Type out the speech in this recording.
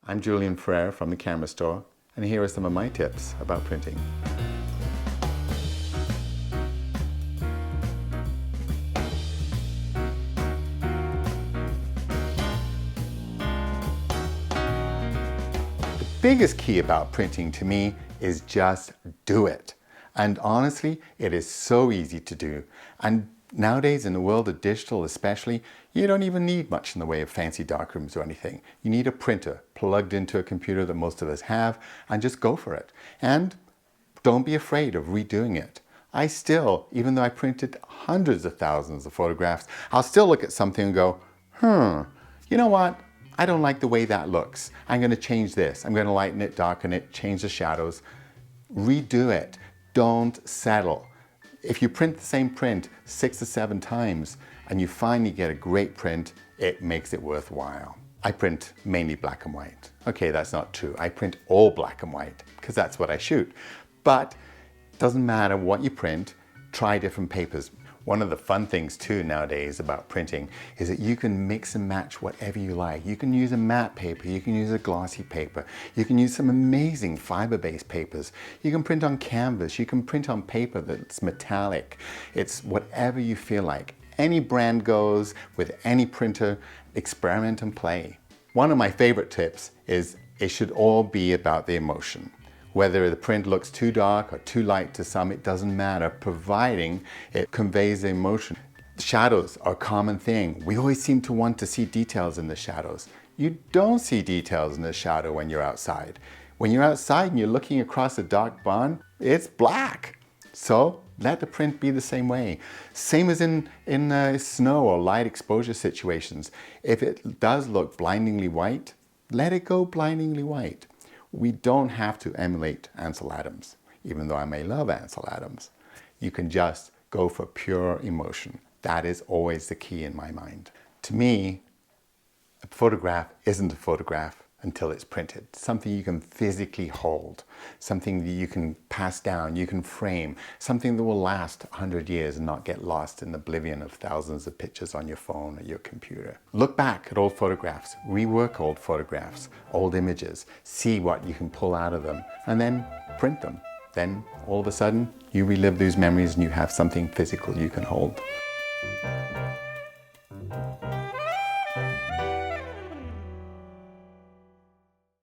I'm Julian Ferreira from the Camera Store, and here are some of my tips about printing. The biggest key about printing to me is just do it. And honestly, it is so easy to do. And nowadays, in the world of digital especially, you don't even need much in the way of fancy darkrooms or anything. You need a printer plugged into a computer that most of us have, and just go for it. And don't be afraid of redoing it. I still, even though I printed hundreds of thousands of photographs, I'll still look at something and go, you know what? I don't like the way that looks. I'm going to change this. I'm going to lighten it, darken it, change the shadows. Redo it. Don't settle. If you print the same print 6 or 7 times and you finally get a great print, it makes it worthwhile. I print mainly black and white. Okay, that's not true. I print all black and white because that's what I shoot. But it doesn't matter what you print, try different papers. One of the fun things too nowadays about printing is that you can mix and match whatever you like. You can use a matte paper, you can use a glossy paper, you can use some amazing fiber-based papers. You can print on canvas, you can print on paper that's metallic. It's whatever you feel like. Any brand goes with any printer, experiment and play. One of my favorite tips is it should all be about the emotion. Whether the print looks too dark or too light to some, it doesn't matter, providing it conveys the emotion. Shadows are a common thing. We always seem to want to see details in the shadows. You don't see details in the shadow when you're outside. When you're outside and you're looking across a dark barn, it's black. So let the print be the same way. Same as in snow or light exposure situations. If it does look blindingly white, let it go blindingly white. We don't have to emulate Ansel Adams, even though I may love Ansel Adams. You can just go for pure emotion. That is always the key in my mind. To me, a photograph isn't a photograph until it's printed. Something you can physically hold, something that you can pass down, you can frame, something that will last 100 years and not get lost in the oblivion of thousands of pictures on your phone or your computer. Look back at old photographs, rework old photographs, old images, see what you can pull out of them, and then print them. Then all of a sudden, you relive those memories and you have something physical you can hold.